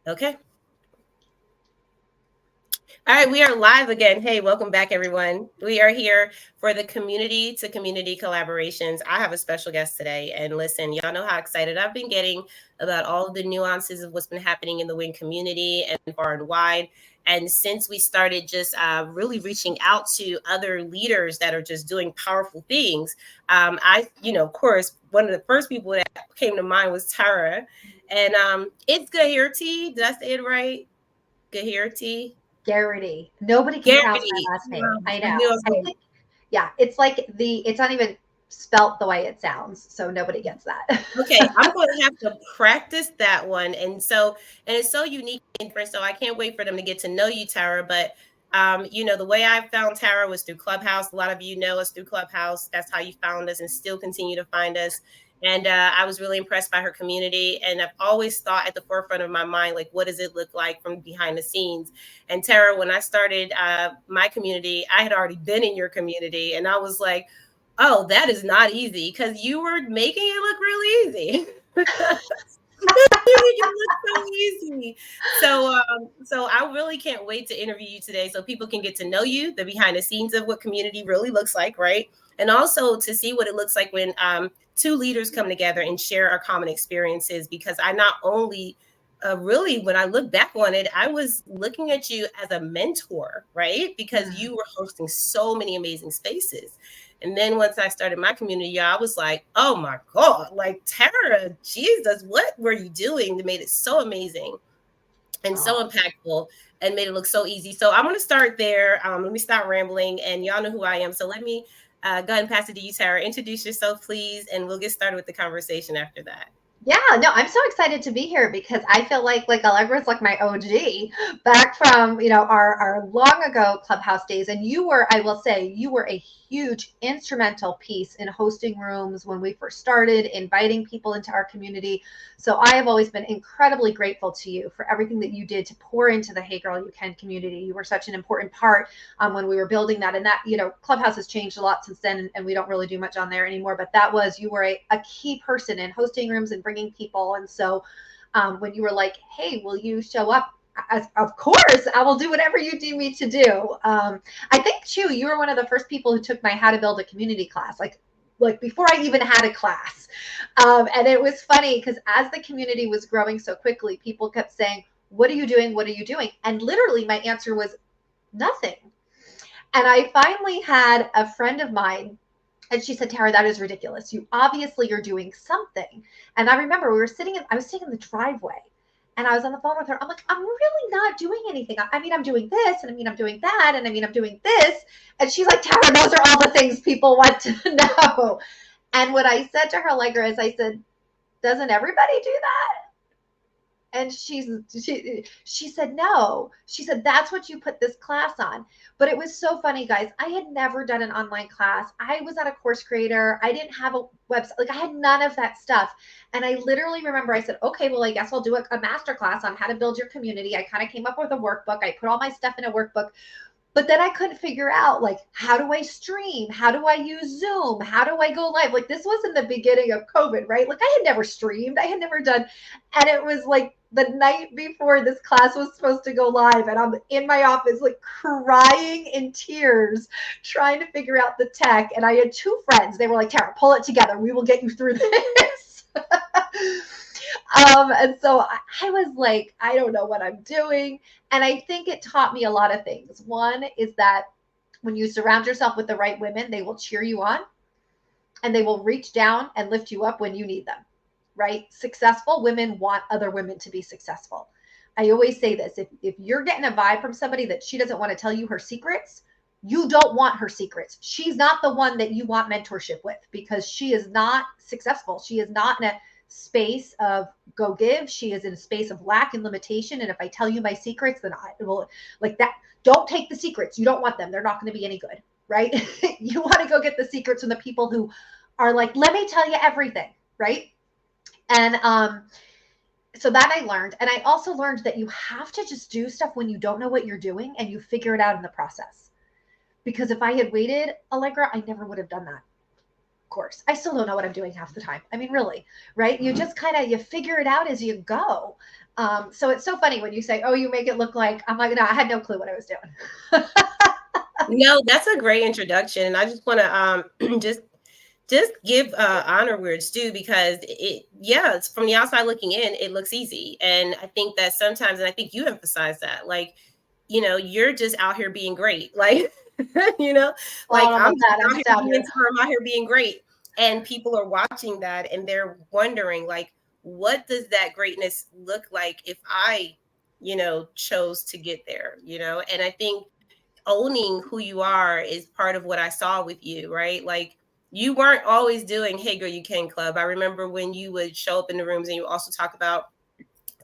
Okay. All right, we are live again. Hey, welcome back, everyone. We are here for the community to community collaborations. I have a special guest today. And listen, y'all know how excited I've been getting about all of the nuances of what's been happening in the W.I.N community and far and wide. And since we started just really reaching out to other leaders that are just doing powerful things, of course, one of the first people that came to mind was Tara. And it's Geraghty. Did I say it right? Geraghty. Geraghty. Nobody can pronounce Geraghty. my last name. I I know. knew I was I going. think, yeah, it's not even spelt the way it sounds, so nobody gets that. Okay, I'm going to have to practice that one, and it's so unique and different. So I can't wait for them to get to know you, Tara. But the way I found Tara was through Clubhouse. A lot of you know us through Clubhouse. That's how you found us, and still continue to find us. And I was really impressed by her community, and I've always thought at the forefront of my mind, like, what does it look like from behind the scenes? And Tara, when I started my community, I had already been in your community, and I was like, oh, that is not easy because you were making it look really easy. You make it look so easy. So I really can't wait to interview you today so people can get to know you, the behind the scenes of what community really looks like, right? And also to see what it looks like when two leaders come together and share our common experiences. Because I not only really, when I look back on it, I was looking at you as a mentor, right? Because you were hosting so many amazing spaces. And then once I started my community, y'all, I was like, oh my God, like Tara, Jesus, what were you doing that made it so amazing and so Oh, impactful and made it look so easy? So I'm going to start there. Let me stop rambling, and y'all know who I am. So let me go ahead and pass it to you, Tara. Introduce yourself, please, and we'll get started with the conversation after that. yeah, no, I'm so excited to be here because I feel like Allegra's like my OG back from, our long ago Clubhouse days. And you were, I will say, you were a huge instrumental piece in hosting rooms when we first started, inviting people into our community. So I have always been incredibly grateful to you for everything that you did to pour into the Hey Girl You Can community. You were such an important part when we were building that. And that, Clubhouse has changed a lot since then, and we don't really do much on there anymore. But you were a key person in hosting rooms and bringing people. And so when you were like, hey, will you show up? Of course, I will do whatever you need me to do. I think too, you were one of the first people who took my How to Build a Community class, like before I even had a class. And it was funny because as the community was growing so quickly, people kept saying, what are you doing? What are you doing? And literally my answer was nothing. And I finally had a friend of mine, and she said, Tara, that is ridiculous. You obviously are doing something. And I remember I was sitting in the driveway and I was on the phone with her. I'm like, I'm really not doing anything. I mean, I'm doing this, and I mean, I'm doing that, and I mean, I'm doing this. And she's like, Tara, those are all the things people want to know. And what I said to her, Allegra, is I said, doesn't everybody do that? And she said no. She said that's what you put this class on. But it was so funny, guys. I had never done an online class. I was not a course creator. I didn't have a website. Like I had none of that stuff. And I literally remember I said, okay, well, I guess I'll do a master class on how to build your community. I kind of came up with a workbook. I put all my stuff in a workbook. But then I couldn't figure out, like, how do I stream? How do I use Zoom? How do I go live? Like, this was in the beginning of COVID, right? Like, I had never streamed. I had never done. And it was like the night before this class was supposed to go live. And I'm in my office, like, crying in tears, trying to figure out the tech. And I had two friends. They were like, Tara, pull it together. We will get you through this. And so I was like, I don't know what I'm doing. And I think it taught me a lot of things. One is that when you surround yourself with the right women, they will cheer you on and they will reach down and lift you up when you need them, right? Successful women want other women to be successful. I always say this, if you're getting a vibe from somebody that she doesn't want to tell you her secrets, you don't want her secrets. She's not the one that you want mentorship with because she is not successful. She is not in a space of go give. She is in a space of lack and limitation. And if I tell you my secrets, then I will like that. Don't take the secrets. You don't want them. They're not going to be any good, right? You want to go get the secrets from the people who are like, let me tell you everything, right? And so that I learned. And I also learned that you have to just do stuff when you don't know what you're doing and you figure it out in the process. Because if I had waited, Allegra, I never would have done that. course. I still don't know what I'm doing half the time. I mean, really, right? You just kind of, you figure it out as you go. So it's so funny when you say, oh, you make it look like, I'm like, no, I had no clue what I was doing. No, that's a great introduction. And I just want to just give honor where it's due, because yeah, it's from the outside looking in, it looks easy. And I think that sometimes, and I think you emphasize that, like, you're just out here being great. Like, you know, Well, I like, don't know I'm about just that. I'm out just here out being here. Tara, I'm out here being great. And people are watching that and they're wondering, like, what does that greatness look like if I, chose to get there, And I think owning who you are is part of what I saw with you, right? Like, you weren't always doing Hey Girl You Can Club. I remember when you would show up in the rooms and you also talk about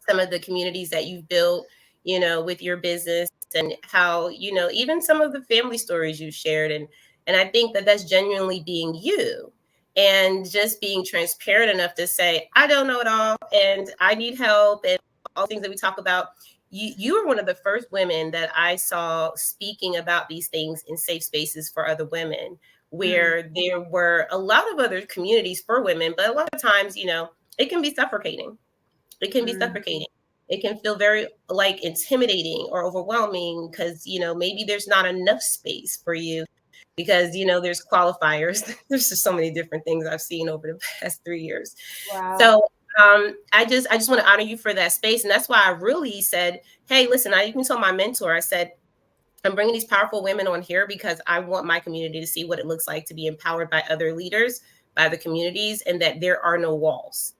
some of the communities that you've built, with your business, and how, even some of the family stories you shared. And I think that that's genuinely being you, and just being transparent enough to say, I don't know it all and I need help, and all things that we talk about. You were one of the first women that I saw speaking about these things in safe spaces for other women, Mm, where there were a lot of other communities for women, but a lot of times, it can be suffocating. It can be mm, suffocating. It can feel very, like, intimidating or overwhelming, because, maybe there's not enough space for you, because, there's qualifiers. There's just so many different things I've seen over the past 3 years. wow. So I just want to honor you for that space. And that's why I really said, hey, listen, I even told my mentor, I said, I'm bringing these powerful women on here because I want my community to see what it looks like to be empowered by other leaders, by the communities, and that there are no walls.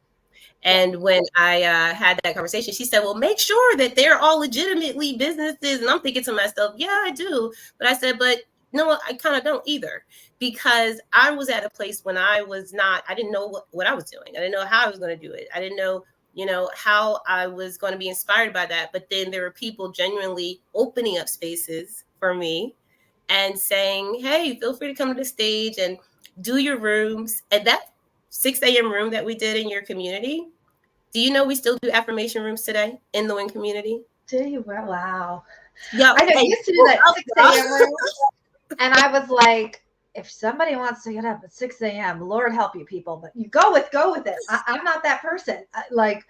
Yeah. And when I had that conversation, she said, well, make sure that they're all legitimately businesses. And I'm thinking to myself, yeah, I do. But I said, but no, I kind of don't either. Because I was at a place when I didn't know what I was doing. I didn't know how I was going to do it. I didn't know, how I was going to be inspired by that. But then there were people genuinely opening up spaces for me and saying, hey, feel free to come to the stage and do your rooms. And that 6 a.m. room that we did in your community, do you know we still do affirmation rooms today in the W.I.N community? Do you? Wow. Yo, I know you hey, used to do pull that up, 6 a.m. bro. room. And I was like, if somebody wants to get up at 6 a.m., Lord help you people, but you go with it. I'm not that person. Like,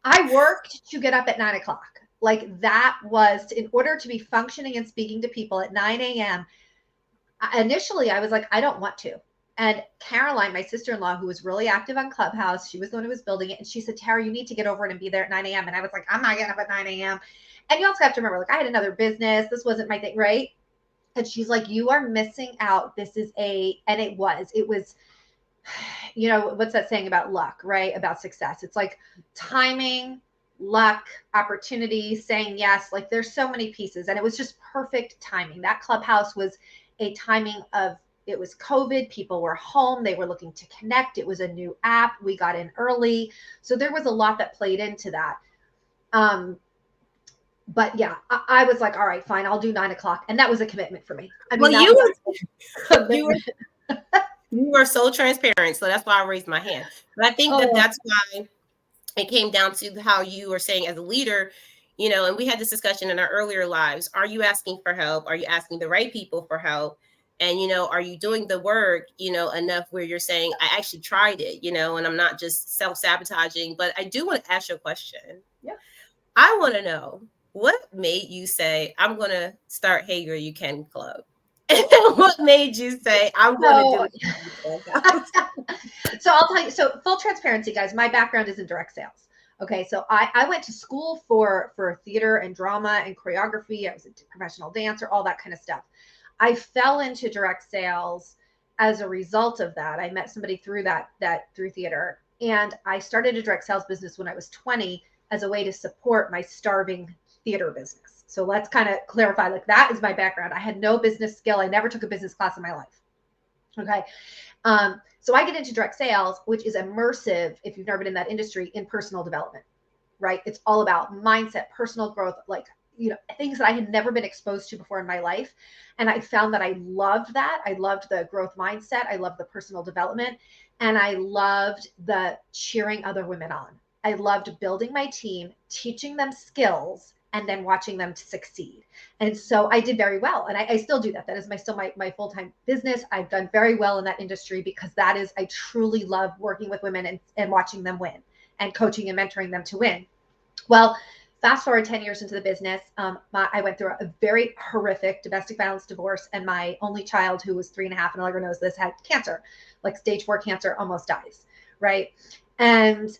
I worked to get up at 9 o'clock. Like, that was in order to be functioning and speaking to people at 9 a.m. Initially, I was like, I don't want to. And Caroline, my sister-in-law, who was really active on Clubhouse, she was the one who was building it. And she said, Tara, you need to get over it and be there at 9 a.m. And I was like, I'm not getting up at 9 a.m. And you also have to remember, like, I had another business. This wasn't my thing, right? And she's like, you are missing out. This is and it was, what's that saying about luck, right? About success. It's like timing, luck, opportunity, saying yes. Like, there's so many pieces. And it was just perfect timing. That Clubhouse was a timing of, it was COVID. People were home. They were looking to connect. It was a new app. We got in early. So there was a lot that played into that. But yeah, I was like, all right, fine, I'll do 9 o'clock. And that was a commitment for me. I mean, Well, that was a you were commitment. you were so transparent, so that's why I raised my hand. But I think that Oh, that's why it came down to how you were saying as a leader, and we had this discussion in our earlier lives. Are you asking for help? Are you asking the right people for help? And, are you doing the work, enough where you're saying, I actually tried it, and I'm not just self-sabotaging. But I do want to ask you a question. yeah. I want to know, what made you say, I'm going to start Hey Girl You Can Club? What made you say, I'm going to do So, it? so I'll tell you, so full transparency, guys, my background is in direct sales. Okay. So I went to school for theater and drama and choreography. I was a professional dancer, all that kind of stuff. I fell into direct sales as a result of that. I met somebody through through theater, and I started a direct sales business when I was 20 as a way to support my starving theater business. So let's kind of clarify, like, that is my background. I had no business skill. I never took a business class in my life. Okay. So I get into direct sales, which is immersive, if you've never been in that industry, in personal development, right? It's all about mindset, personal growth, like, things that I had never been exposed to before in my life. And I found that I loved that. I loved the growth mindset. I loved the personal development. And I loved the cheering other women on. I loved building my team, teaching them skills, and then watching them to succeed. And so I did very well. And I still do that. That is still my full-time business. I've done very well in that industry because I truly love working with women and watching them win and coaching and mentoring them to win. Well, fast forward 10 years into the business, I went through a very horrific domestic violence divorce, and my only child, who was 3.5, and Allegra knows this, had cancer, like stage 4 cancer, almost dies, right? And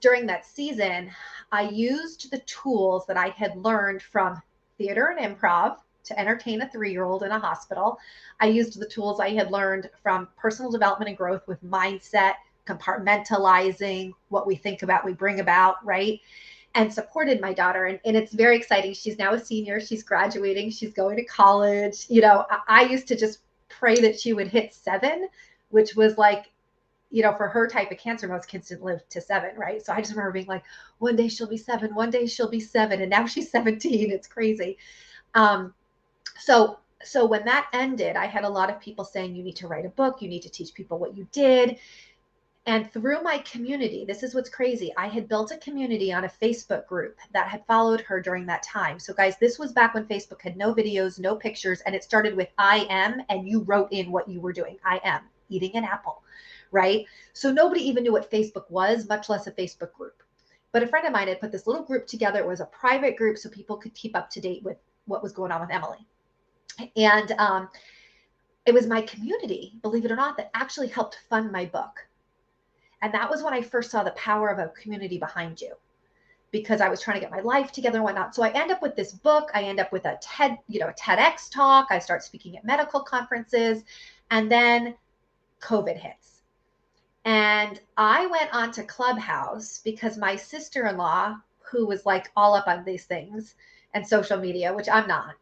during that season, I used the tools that I had learned from theater and improv to entertain a 3-year-old in a hospital. I used the tools I had learned from personal development and growth with mindset, compartmentalizing what we think about, we bring about, right? And supported my daughter. And it's very exciting. She's now a senior. She's graduating. She's going to college. You know, I used to just pray that she would hit 7, which was like, you know, for her type of cancer, most kids didn't live to 7, right? So I just remember being like, one day she'll be 7, one day she'll be 7. And now she's 17. It's crazy. So when that ended, I had a lot of people saying, you need to write a book. You need to teach people what you did. And through my community, this is what's crazy. I had built a community on a Facebook group that had followed her during that time. So guys, this was back when Facebook had no videos, no pictures, and it started with I am, and you wrote in what you were doing. I am eating an apple, right? So nobody even knew what Facebook was, much less a Facebook group. But a friend of mine had put this little group together. It was a private group so people could keep up to date with what was going on with Emily. And it was my community, believe it or not, that actually helped fund my book. And that was when I first saw the power of a community behind you, because I was trying to get my life together and whatnot. So I end up with this book. I end up with a TEDx talk. I start speaking at medical conferences, and then COVID hits. And I went on to Clubhouse because my sister-in-law, who was like all up on these things and social media, which I'm not,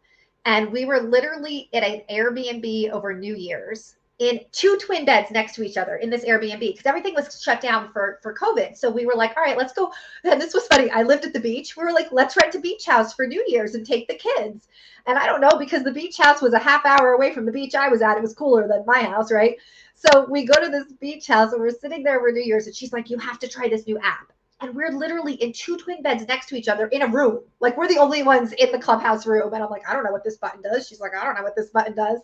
and we were literally at an Airbnb over New Year's, in 2 twin beds next to each other in this Airbnb, because everything was shut down for COVID. So we were like, all right, let's go. And this was funny. I lived at the beach. We were like, let's rent a beach house for New Year's and take the kids. And I don't know, because the beach house was a half hour away from the beach I was at. It was cooler than my house, right? So we go to this beach house and we're sitting there over New Year's, and she's like, you have to try this new app. And we're literally in 2 twin beds next to each other in a room. Like, we're the only ones in the Clubhouse room. And I'm like, I don't know what this button does. She's like, I don't know what this button does.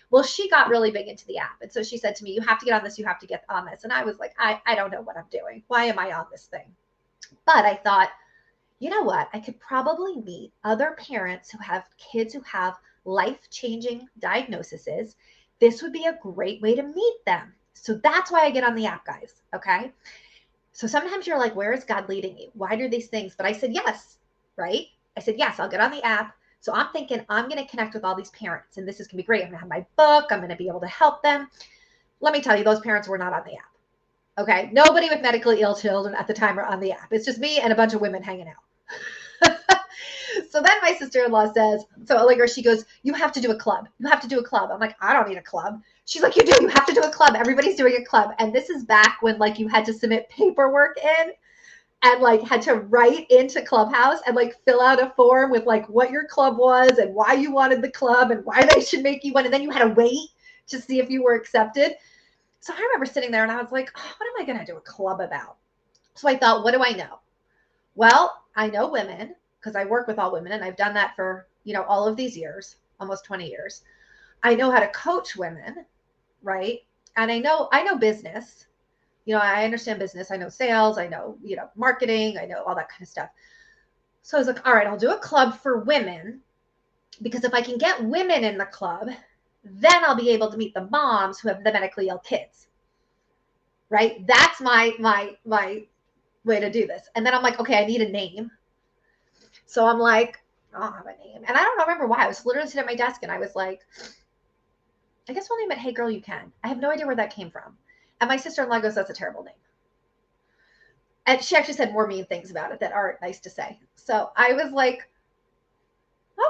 Well, she got really big into the app. And so she said to me, you have to get on this. You have to get on this. And I was like, I don't know what I'm doing. Why am I on this thing? But I thought, you know what? I could probably meet other parents who have kids who have life-changing diagnoses. This would be a great way to meet them. So that's why I get on the app, guys. Okay. So sometimes you're like, where is God leading you? Why do these things? But I said, yes, right? I said, yes, I'll get on the app. So I'm thinking I'm going to connect with all these parents, and this is going to be great. I'm going to have my book. I'm going to be able to help them. Let me tell you, those parents were not on the app. Okay. Nobody with medically ill children at the time are on the app. It's just me and a bunch of women hanging out. So then my sister-in-law says, so Allegra, she goes, you have to do a club. You have to do a club. I'm like, I don't need a club. She's like, you do. You have to do a club. Everybody's doing a club. And this is back when like you had to submit paperwork in, and like had to write into Clubhouse and like fill out a form with like what your club was and why you wanted the club and why they should make you one. And then you had to wait to see if you were accepted. So I remember sitting there and I was like, oh, what am I going to do a club about? So I thought, what do I know? Well, I know women because I work with all women, and I've done that for, all of these years, almost 20 years. I know how to coach women, right? And I know business. I understand business. I know sales. I know, marketing. I know all that kind of stuff. So I was like, all right, I'll do a club for women, because if I can get women in the club, then I'll be able to meet the moms who have the medically ill kids. Right? That's my way to do this. And then I'm like, okay, I need a name. So I'm like, I don't have a name. And I don't remember why. I was literally sitting at my desk and I was like, I guess we'll name it Hey Girl You Can. I have no idea where that came from. And my sister-in-law goes, that's a terrible name. And she actually said more mean things about it that aren't nice to say. So I was like,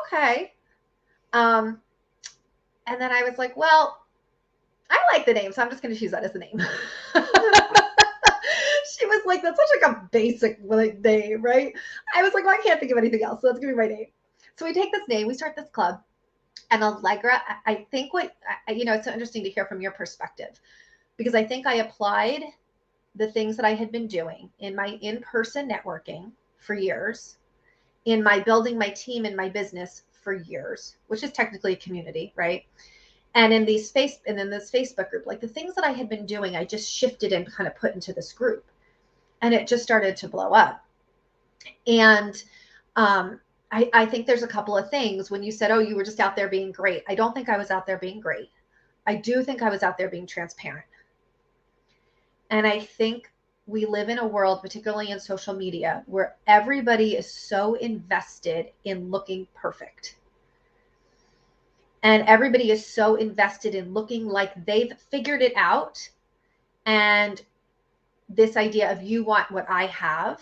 okay. And then I was like, well, I like the name, so I'm just going to choose that as the name. She was like, that's such like a basic name, right? I was like, well, I can't think of anything else, so that's going to be my name. So we take this name, we start this club. And Allegra, I think it's so interesting to hear from your perspective, because I think I applied the things that I had been doing in my in-person networking for years in my building my team in my business for years, which is technically a community, right? And in this Facebook group, like the things that I had been doing, I just shifted and kind of put into this group, and it just started to blow up. And I think there's a couple of things when you said, oh, you were just out there being great. I don't think I was out there being great. I do think I was out there being transparent. And I think we live in a world, particularly in social media, where everybody is so invested in looking perfect. And everybody is so invested in looking like they've figured it out. And this idea of you want what I have.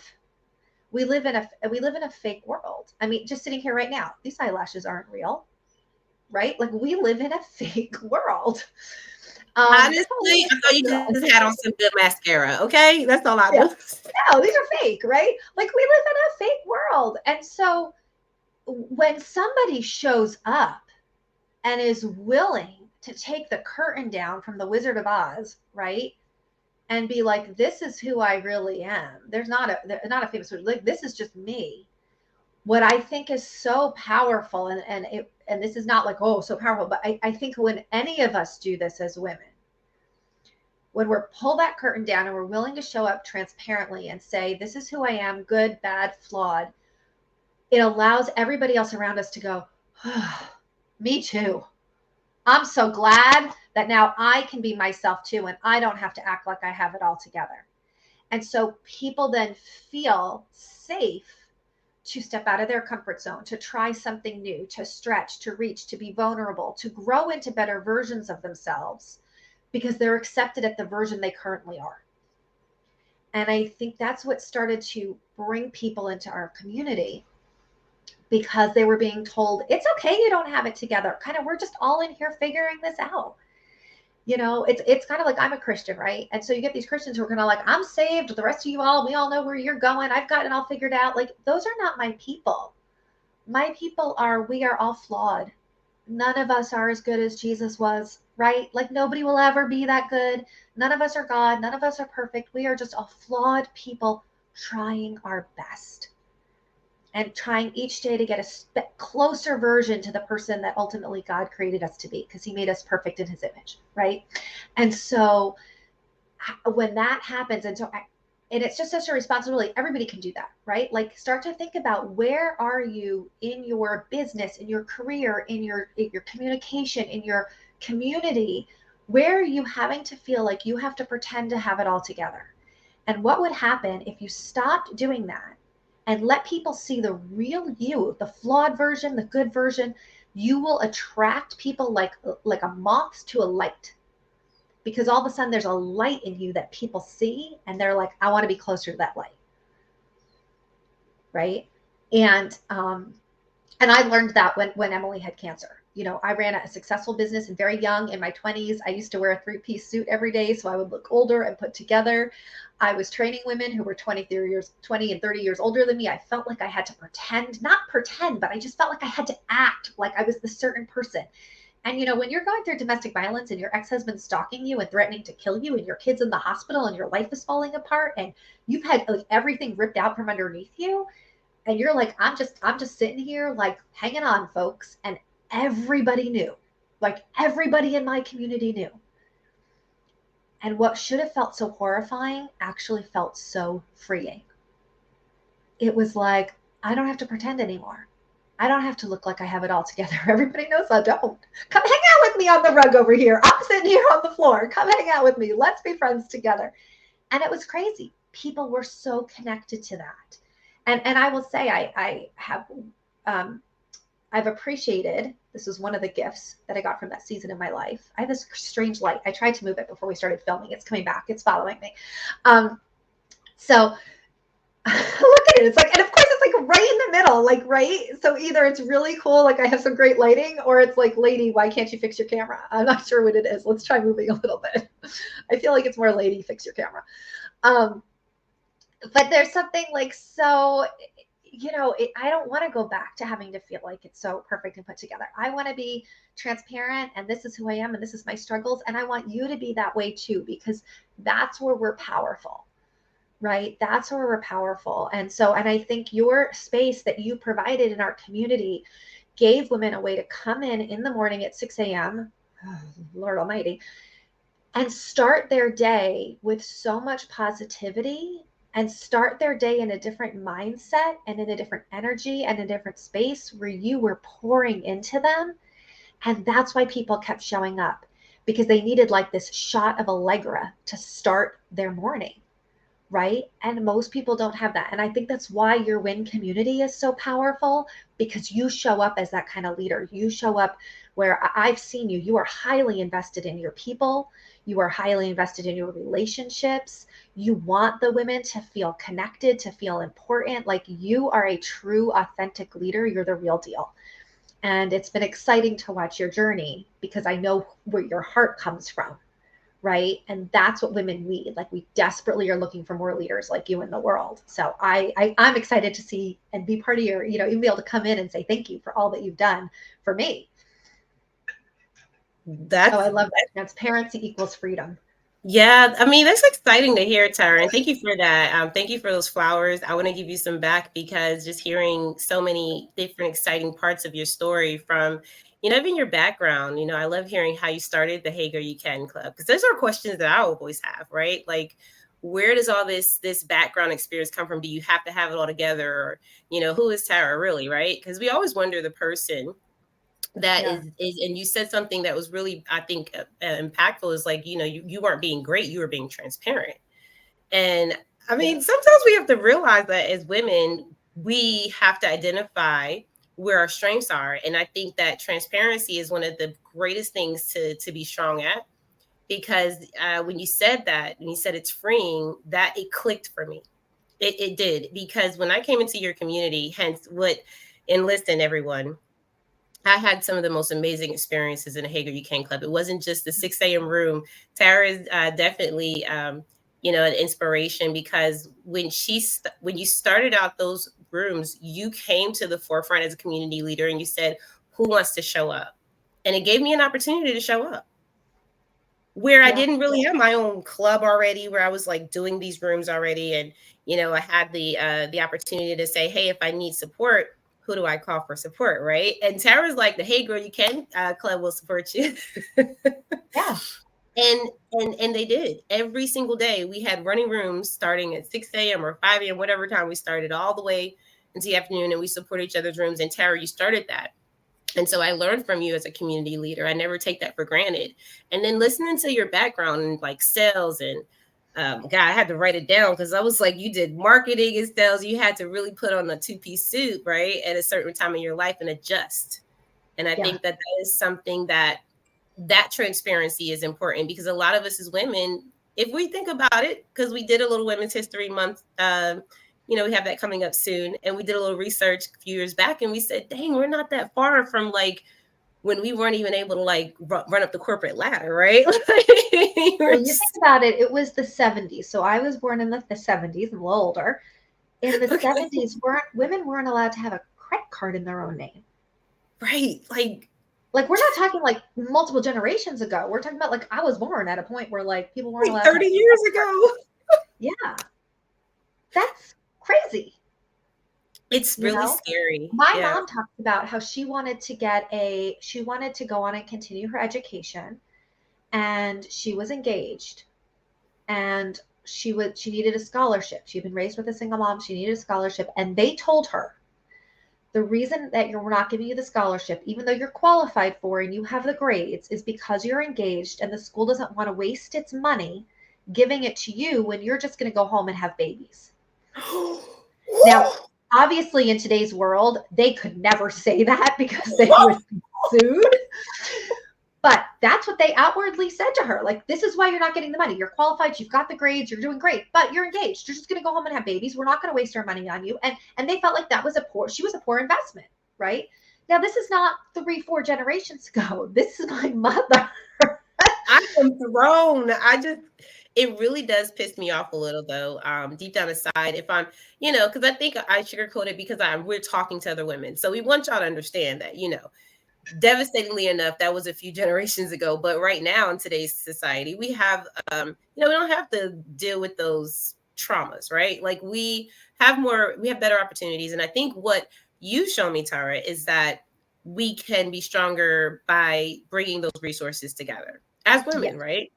We live in a fake world. I mean, just sitting here right now, these eyelashes aren't real, right? Like we live in a fake world. Honestly, I thought you just had on some good mascara. Okay, that's all I Yeah. do. No, these are fake, right? Like we live in a fake world. And so when somebody shows up and is willing to take the curtain down from the Wizard of Oz, right? And be like, this is who I really am. There's not a famous word. Like, this is just me. What I think is so powerful, and this is not like, oh, so powerful, but I think when any of us do this as women, when we're pull that curtain down and we're willing to show up transparently and say, this is who I am, good, bad, flawed, it allows everybody else around us to go, oh, me too. I'm so glad that now I can be myself too, and I don't have to act like I have it all together. And so people then feel safe to step out of their comfort zone, to try something new, to stretch, to reach, to be vulnerable, to grow into better versions of themselves because they're accepted at the version they currently are. And I think that's what started to bring people into our community, because they were being told, it's okay, you don't have it together. Kind of, we're just all in here figuring this out. You know, it's kind of like, I'm a Christian, right? And so you get these Christians who are kind of like, I'm saved, the rest of you all, we all know where you're going. I've got it all figured out. Like, those are not my people. My people are, we are all flawed. None of us are as good as Jesus was, right? Like, nobody will ever be that good. None of us are God. None of us are perfect. We are just all flawed people trying our best and trying each day to get a closer version to the person that ultimately God created us to be, because he made us perfect in his image, right? And so when that happens, and it's just such a responsibility, everybody can do that, right? Like, start to think about, where are you in your business, in your career, in your communication, in your community? Where are you having to feel like you have to pretend to have it all together? And what would happen if you stopped doing that and let people see the real you, the flawed version, the good version? You will attract people like a moth to a light, because all of a sudden there's a light in you that people see and they're like, I want to be closer to that light. Right. And I learned that when Emily had cancer. You know, I ran a successful business and very young, in my 20s. I used to wear a 3-piece suit every day so I would look older and put together. I was training women who were 20 and 30 years older than me. I felt like I had to pretend, not pretend, but I just felt like I had to act like I was this certain person. And, you know, when you're going through domestic violence and your ex-husband's stalking you and threatening to kill you, and your kid's in the hospital and your life is falling apart, and you've had like everything ripped out from underneath you, and you're like, I'm just sitting here like hanging on, folks. And everybody knew, like everybody in my community knew. And what should have felt so horrifying actually felt so freeing. It was like, I don't have to pretend anymore. I don't have to look like I have it all together. Everybody knows I don't. Come hang out with me on the rug over here. I'm sitting here on the floor. Come hang out with me. Let's be friends together. And it was crazy. People were so connected to that. And I will say, I've appreciated, this was one of the gifts that I got from that season in my life. I have this strange light. I tried to move it before we started filming. It's coming back. It's following me. So look at it. It's like, and of course it's like right in the middle, like, right? So either it's really cool, like I have some great lighting, or it's like, lady, why can't you fix your camera? I'm not sure what it is. Let's try moving a little bit. I feel like it's more, lady, fix your camera. But there's something like, so, you know, I don't want to go back to having to feel like it's so perfect and put together. I want to be transparent, and this is who I am, and this is my struggles. And I want you to be that way too, because that's where we're powerful. right? That's where we're powerful. And so, and I think your space that you provided in our community gave women a way to come in the morning at 6 a.m. Oh, Lord Almighty, and start their day with so much positivity and start their day in a different mindset and in a different energy and a different space where you were pouring into them. And that's why people kept showing up, because they needed like this shot of Allegra to start their morning, right? And most people don't have that. And I think that's why your WIN community is so powerful, because you show up as that kind of leader. You show up where I've seen you. You are highly invested in your people. You are highly invested in your relationships. You want the women to feel connected, to feel important. Like, you are a true, authentic leader. You're the real deal. And it's been exciting to watch your journey, because I know where your heart comes from, right? And that's what women need. Like, we desperately are looking for more leaders like you in the world. So I'm excited to see and be part of your, even be able to come in and say thank you for all that you've done for me. So That's I love that. Transparency equals freedom. Yeah, I mean, that's exciting to hear, Tara, and thank you for that. Thank you for those flowers. I want to give you some back, because just hearing so many different exciting parts of your story from, even your background. I love hearing how you started the Hey Girl You Can Club, because those are questions that I always have, right? Like, where does all this background experience come from? Do you have to have it all together, or who is Tara really, right? Because we always wonder the person that Yeah. is and you said something that was really, I think, impactful, is like, you weren't being great, you were being transparent. And I mean, Yes. sometimes we have to realize that as women, we have to identify where our strengths are. And I think that transparency is one of the greatest things to be strong at, because when you said that, and you said it's freeing, that it clicked for me. It did, because when I came into your community, hence what, and listen, everyone, I had some of the most amazing experiences in a Hey Girl You Can Club. It wasn't just the 6 a.m. room. Tara is definitely, an inspiration, because when you started out those rooms, you came to the forefront as a community leader, and you said, "Who wants to show up?" And it gave me an opportunity to show up, where I Yeah. didn't really have my own club already, where I was like doing these rooms already. And, I had the opportunity to say, hey, if I need support, who do I call for support? Right. And Tara's like, the Hey Girl You Can club will support you. Yeah. And they did. Every single day we had running rooms starting at 6 a.m. or 5 a.m., whatever time we started, all the way into the afternoon, and we support each other's rooms. And Tara, you started that. And so I learned from you as a community leader. I never take that for granted. And then listening to your background in like sales and God, I had to write it down, because I was like, you did marketing and sales. You had to really put on a two-piece suit, right, at a certain time in your life, and adjust. And I Yeah. think that is something that transparency is important, because a lot of us as women, if we think about it, because we did a little Women's History Month, we have that coming up soon, and we did a little research a few years back, and we said, dang, we're not that far from like when we weren't even able to like run up the corporate ladder, right? Well, you think about it, it was the 70s. So I was born in the 70s, I'm a little older. In the Okay. 70s, women weren't allowed to have a credit card in their own name. Right. Like, we're not talking like multiple generations ago. We're talking about like I was born at a point where like people weren't like allowed to have 30 years ago. yeah, that's crazy. It's You really know, scary. my Yeah. mom talked about how she wanted to go on and continue her education, and she was engaged, and she needed a scholarship. She'd been raised with a single mom. She needed a scholarship, and they told her, the reason that we're not giving you the scholarship, even though you're qualified for and you have the grades, is because you're engaged, and the school doesn't want to waste its money giving it to you when you're just going to go home and have babies. Now, obviously, in today's world, they could never say that because they would be sued. But that's what they outwardly said to her. Like, this is why you're not getting the money. You're qualified, you've got the grades, you're doing great, but you're engaged. You're just going to go home and have babies. We're not going to waste our money on you. And they felt like she was a poor investment, right? Now, this is not 3, 4 generations ago. This is my mother. I am thrown. It really does piss me off a little, though. Deep down inside, if I'm, because I think I sugarcoat it, because we're talking to other women. So we want y'all to understand that, devastatingly enough, that was a few generations ago. But right now in today's society, we have, we don't have to deal with those traumas, right? Like we have better opportunities. And I think what you show me, Tara, is that we can be stronger by bringing those resources together as women, Yes. right?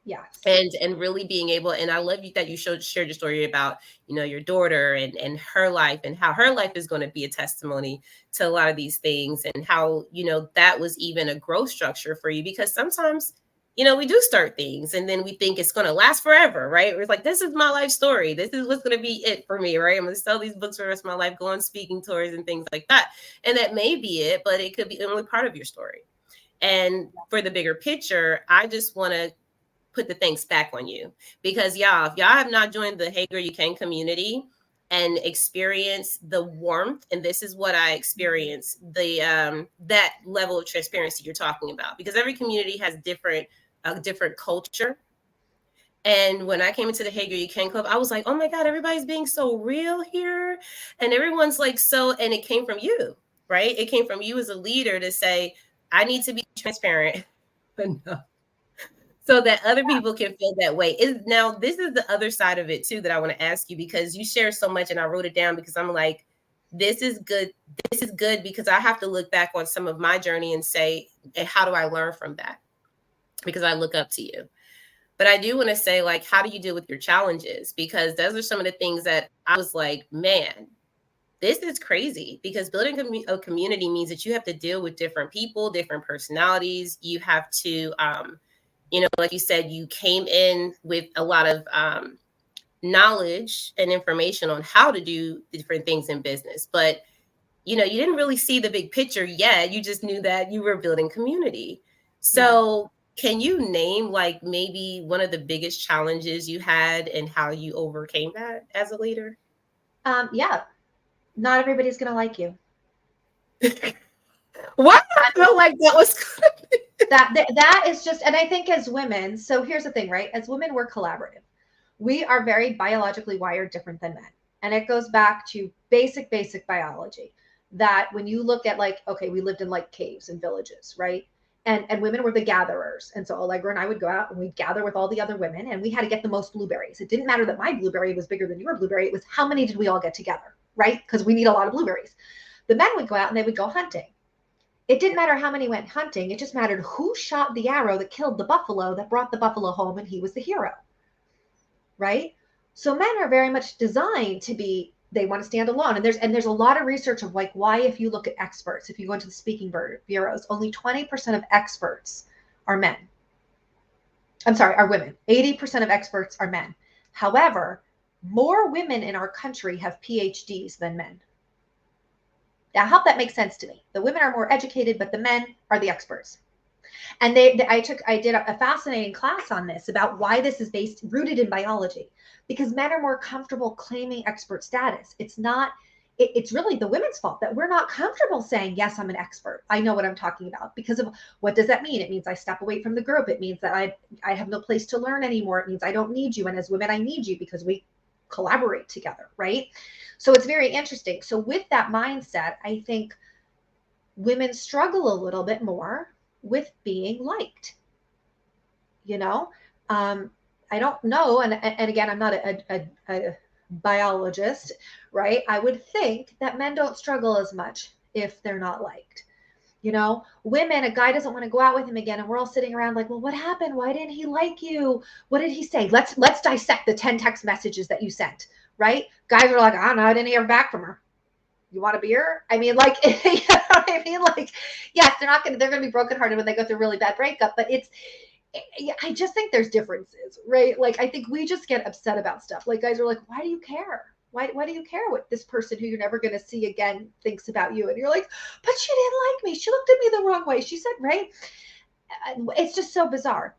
Yes. And really being able, and I love you that you shared your story about, your daughter and her life, and how her life is going to be a testimony to a lot of these things, and how that was even a growth structure for you, because sometimes we do start things and then we think it's going to last forever, right? It's like, this is my life story, this is what's going to be it for me, right? I'm going to sell these books for the rest of my life, go on speaking tours and things like that, and that may be it, but it could be only part of your story. And for the bigger picture, I just want to put the thanks back on you, because y'all, if y'all have not joined the Hey Girl You Can community and experience the warmth, and this is what I experienced, the that level of transparency you're talking about, because every community has different culture. And when I came into the Hey Girl You Can Club, I was like, oh my God, everybody's being so real here. And everyone's like, and it came from you, right? It came from you as a leader to say, I need to be transparent enough so that other people can feel that way. Now, this is the other side of it too that I want to ask you, because you share so much and I wrote it down, because I'm like, this is good. This is good, because I have to look back on some of my journey and say, how do I learn from that? Because I look up to you. But I do want to say, like, how do you deal with your challenges? Because those are some of the things that I was like, man, this is crazy, because building a community means that you have to deal with different people, different personalities. You have to, like you said, you came in with a lot of knowledge and information on how to do different things in business. But, you didn't really see the big picture yet. You just knew that you were building community. Yeah. So, can you name, like, maybe one of the biggest challenges you had and how you overcame that as a leader? Yeah. Not everybody's going to like you. Why I felt like that was That is just, and I think as women, so here's the thing, right? As women, we're collaborative. We are very biologically wired different than men. And it goes back to basic biology, that when you look at, like, okay, we lived in like caves and villages, right? And women were the gatherers. And so Allegra and I would go out and we'd gather with all the other women, and we had to get the most blueberries. It didn't matter that my blueberry was bigger than your blueberry. It was how many did we all get together, right? Because we need a lot of blueberries. The men would go out and they would go hunting. It didn't matter how many went hunting. It just mattered who shot the arrow that killed the buffalo, that brought the buffalo home, and he was the hero, right? So men are very much designed to be, they want to stand alone. And there's a lot of research of, like, why, if you look at experts, if you go into the speaking bureaus, only 20% of experts are men. I'm sorry, are women. 80% of experts are men. However, more women in our country have PhDs than men. I hope that makes sense to me. The women are more educated, but the men are the experts. And I did a fascinating class on this, about why this is rooted in biology, because men are more comfortable claiming expert status. It's really the women's fault that we're not comfortable saying, yes, I'm an expert, I know what I'm talking about. Because of, what does that mean? It means I step away from the group. It means that I have no place to learn anymore. It means I don't need you. And as women, I need you, because we collaborate together, right? So it's very interesting. So with that mindset, I think women struggle a little bit more with being liked. You know, I don't know, and again, I'm not a biologist, right? I would think that men don't struggle as much if they're not liked. Women, a guy doesn't want to go out with him again, and we're all sitting around like, well, what happened? Why didn't he like you? What did he say? Let's dissect the 10 text messages that you sent, right? Guys are like, I don't know, I didn't hear back from her. You want a beer? I mean, like, you know what I mean? Like, yes, they're gonna be brokenhearted when they go through a really bad breakup, but I just think there's differences, right? Like, I think we just get upset about stuff. Like, guys are like, why do you care? Why do you care what this person who you're never going to see again thinks about you? And you're like, but she didn't like me. She looked at me the wrong way. She said, right? It's just so bizarre.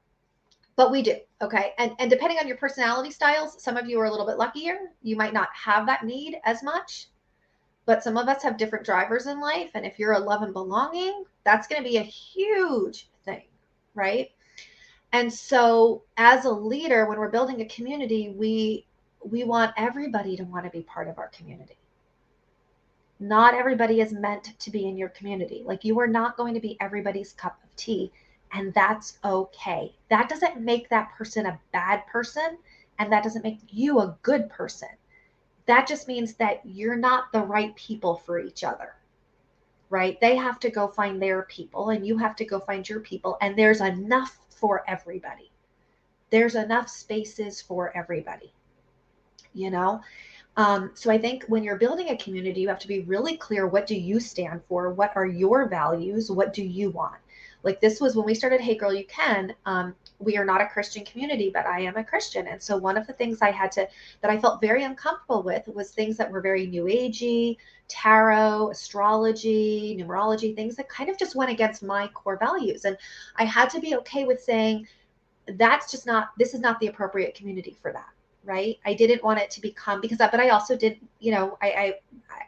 But we do, okay? And depending on your personality styles, some of you are a little bit luckier. You might not have that need as much, but some of us have different drivers in life. And if you're a love and belonging, that's going to be a huge thing, right? And so as a leader, when we're building a community, we want everybody to want to be part of our community. Not everybody is meant to be in your community. Like, you are not going to be everybody's cup of tea, and that's okay. That doesn't make that person a bad person. And that doesn't make you a good person. That just means that you're not the right people for each other, right? They have to go find their people and you have to go find your people. And there's enough for everybody. There's enough spaces for everybody, you know? So I think when you're building a community, you have to be really clear. What do you stand for? What are your values? What do you want? Like this was when we started Hey Girl You Can. We are not a Christian community, but I am a Christian. And so one of the things that I felt very uncomfortable with was things that were very new agey, tarot, astrology, numerology, things that kind of just went against my core values. And I had to be okay with saying, this is not the appropriate community for that. Right. I didn't want it to become but I also did, I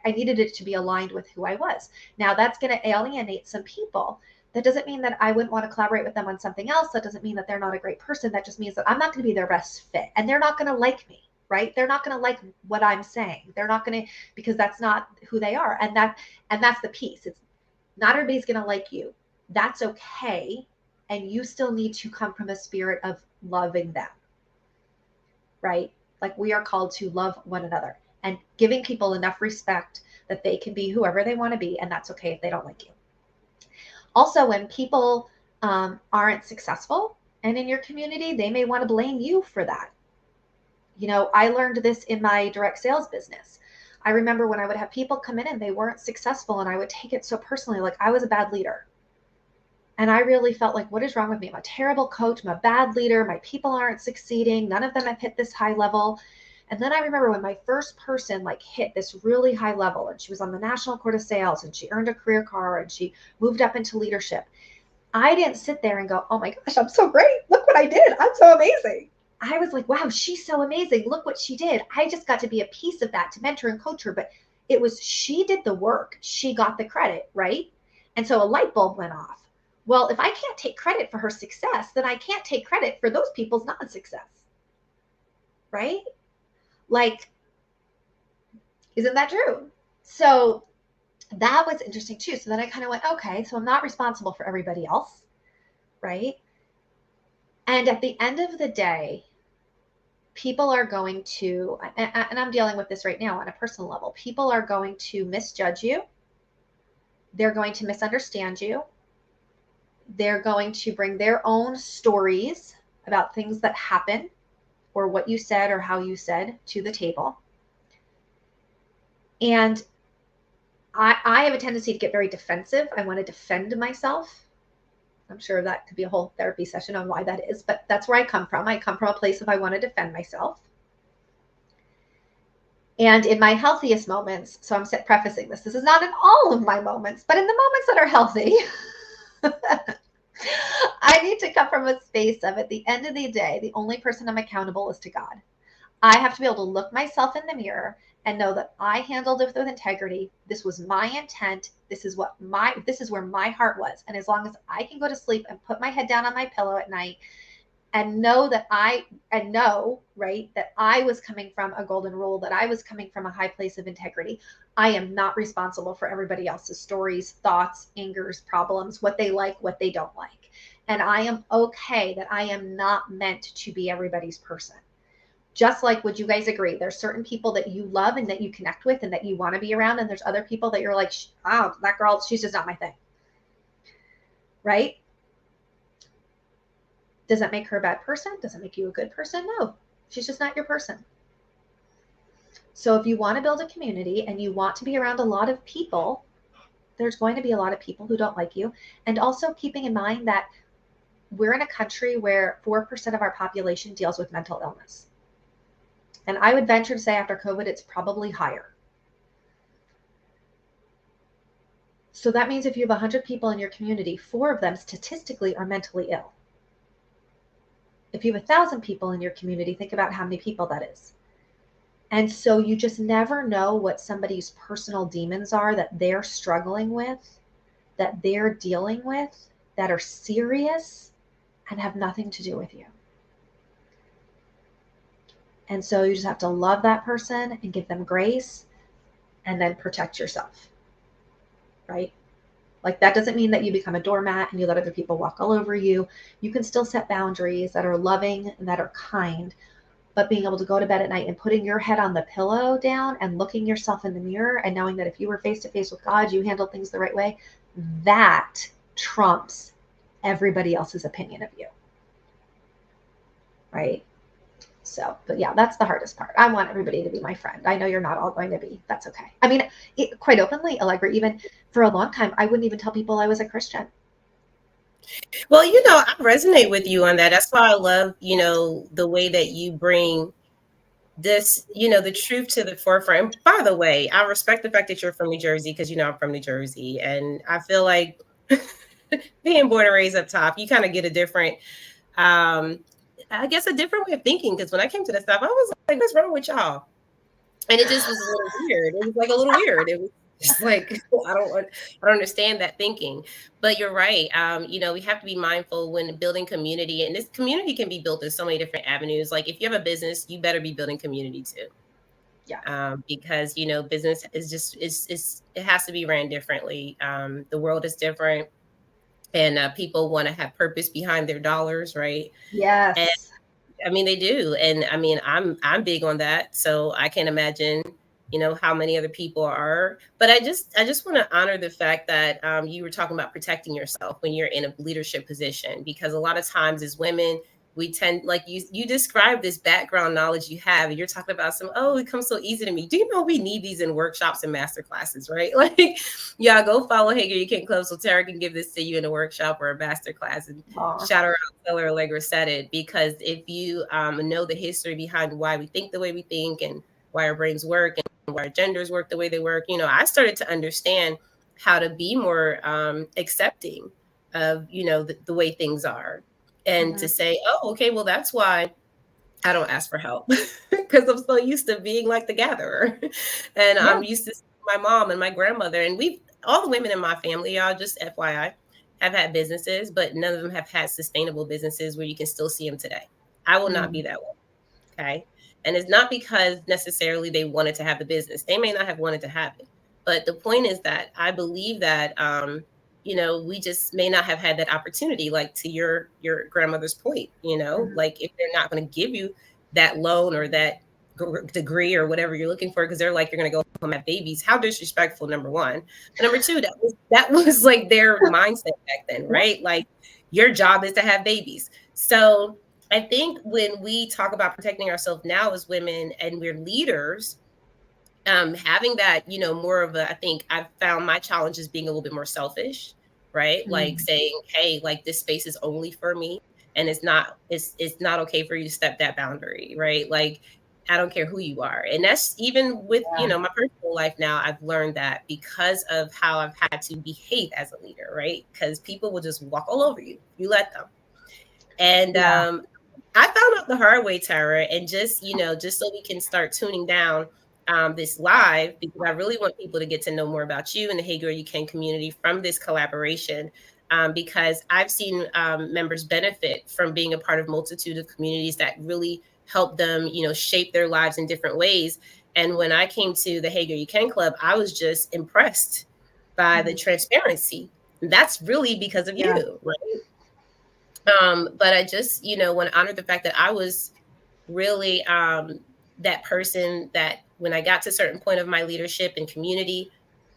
needed it to be aligned with who I was. Now that's going to alienate some people. That doesn't mean that I wouldn't want to collaborate with them on something else. That doesn't mean that they're not a great person. That just means that I'm not going to be their best fit and they're not going to like me. Right. They're not going to like what I'm saying. They're not going to, because that's not who they are. And that's the piece. It's not everybody's going to like you. That's okay. And you still need to come from a spirit of loving them. Right? Like we are called to love one another and giving people enough respect that they can be whoever they want to be. And that's okay if they don't like you. Also, when people aren't successful and in your community, they may want to blame you for that. I learned this in my direct sales business. I remember when I would have people come in and they weren't successful and I would take it so personally, like I was a bad leader. And I really felt like, what is wrong with me? I'm a terrible coach. I'm a bad leader. My people aren't succeeding. None of them have hit this high level. And then I remember when my first person hit this really high level and she was on the National Court of Sales and she earned a career car and she moved up into leadership. I didn't sit there and go, oh my gosh, I'm so great. Look what I did. I'm so amazing. I was like, wow, she's so amazing. Look what she did. I just got to be a piece of that to mentor and coach her. But it was, she did the work. She got the credit, right? And so a light bulb went off. Well, if I can't take credit for her success, then I can't take credit for those people's non-success. Right? Isn't that true? So that was interesting too. So then I kind of went, okay, so I'm not responsible for everybody else. Right? And at the end of the day, people are going to, and I'm dealing with this right now on a personal level, people are going to misjudge you. They're going to misunderstand you. They're going to bring their own stories about things that happen or what you said or how you said to the table. And I have a tendency to get very defensive. I want to defend myself. I'm sure that could be a whole therapy session on why that is, but that's where I come from. I come from a place of I want to defend myself. And in my healthiest moments, so I'm prefacing this is not in all of my moments, but in the moments that are healthy, I need to come from a space of, at the end of the day, the only person I'm accountable is to God. I have to be able to look myself in the mirror and know that I handled it with integrity. This was my intent. This is where my heart was. And as long as I can go to sleep and put my head down on my pillow at night and know that right, that I was coming from a golden rule, that I was coming from a high place of integrity, I am not responsible for everybody else's stories, thoughts, angers, problems, what they like, what they don't like. And I am okay that I am not meant to be everybody's person. Just like, would you guys agree? There's certain people that you love and that you connect with and that you want to be around. And there's other people that you're like, oh, that girl, she's just not my thing. Right? Does that make her a bad person? Does it make you a good person? No, she's just not your person. So if you want to build a community and you want to be around a lot of people, there's going to be a lot of people who don't like you. And also keeping in mind that we're in a country where 4% of our population deals with mental illness. And I would venture to say after COVID, it's probably higher. So that means if you have 100 people in your community, 4 of them statistically are mentally ill. If you have 1,000 people in your community, think about how many people that is. And so you just never know what somebody's personal demons are that they're struggling with, that they're dealing with, that are serious and have nothing to do with you. And so you just have to love that person and give them grace and then protect yourself, right? Like that doesn't mean that you become a doormat and you let other people walk all over you. You can still set boundaries that are loving and that are kind, but being able to go to bed at night and putting your head on the pillow down and looking yourself in the mirror and knowing that if you were face to face with God, you handled things the right way, that trumps everybody else's opinion of you. Right? So, but yeah, that's the hardest part. I want everybody to be my friend. I know you're not all going to be. That's okay. I mean, quite openly, Allegra, even for a long time, I wouldn't even tell people I was a Christian. Well, I resonate with you on that. That's why I love, the way that you bring this, the truth to the forefront. And by the way, I respect the fact that you're from New Jersey because, I'm from New Jersey. And I feel like being born and raised up top, you kind of get a different, I guess, a different way of thinking. Because when I came to the South, I was like, what's wrong with y'all? And it just was a little weird. It was like a little weird. It was just like, I don't understand that thinking. But you're right. We have to be mindful when building community, and this community can be built in so many different avenues. Like if you have a business, you better be building community too. Yeah. Because business is just it has to be ran differently. The world is different, and people want to have purpose behind their dollars, right? Yes. And I mean, they do. And I mean, I'm big on that. So I can't imagine, how many other people are. But I just want to honor the fact that you were talking about protecting yourself when you're in a leadership position, because a lot of times as women, we tend, like you describe this background knowledge you have, and you're talking about it comes so easy to me. Do you know we need these in workshops and master classes, right? Like, yeah, go follow HGYC Club so Tara can give this to you in a workshop or a master class, and shout her out, tell her Allegra said it. Because if you know the history behind why we think the way we think and why our brains work and why our genders work the way they work, I started to understand how to be more accepting of, the way things are. And to say, oh, okay, well, that's why I don't ask for help, because I'm so used to being like the gatherer. And I'm used to my mom and my grandmother. And all the women in my family, y'all, just FYI, have had businesses, but none of them have had sustainable businesses where you can still see them today. I will not be that one. Okay. And it's not because necessarily they wanted to have the business. They may not have wanted to have it. But the point is that I believe that we just may not have had that opportunity, like to your grandmother's point, like if they're not going to give you that loan or that degree or whatever you're looking for, because they're like, you're going to go home and have babies. How disrespectful, number one. And number two, that was like their mindset back then, right? Like your job is to have babies. So I think when we talk about protecting ourselves now as women and we're leaders, having that, more of I think I've found my challenge is being a little bit more selfish, right? Like saying, hey, like this space is only for me, and it's not not okay for you to step that boundary, right? Like I don't care who you are. And that's even with, my personal life now, I've learned that because of how I've had to behave as a leader, right? Because people will just walk all over you. You let them. And I found out the hard way, Tara, and just, just so we can start tuning down this live, because I really want people to get to know more about you and the Hey Girl You Can community from this collaboration, because I've seen members benefit from being a part of multitude of communities that really help them, shape their lives in different ways. And when I came to the Hey Girl You Can Club, I was just impressed by the transparency. And that's really because of you, right? But I just, want to honor the fact that I was really that person that when I got to a certain point of my leadership and community,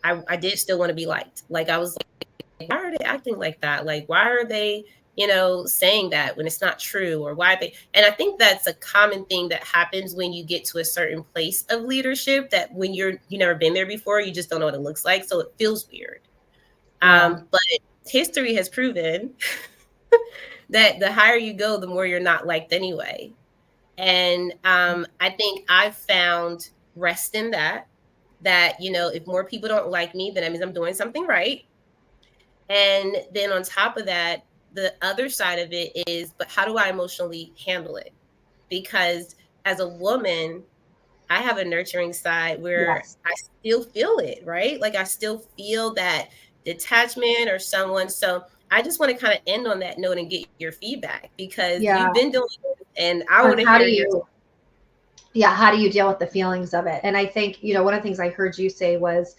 I did still want to be liked. Like I was like, why are they acting like that? Like, why are they, saying that when it's not true, or why they, and I think that's a common thing that happens when you get to a certain place of leadership, that when you never been there before, you just don't know what it looks like. So it feels weird. But history has proven that the higher you go, the more you're not liked anyway. And I think I've found rest in that, if more people don't like me, then that means I'm doing something right. And then on top of that, the other side of it is, but how do I emotionally handle it? Because as a woman, I have a nurturing side where I still feel it, right? Like I still feel that detachment or someone. So I just want to kind of end on that note and get your feedback, because you've been doing it, and I want to hear your. How do you deal with the feelings of it? And I think, one of the things I heard you say was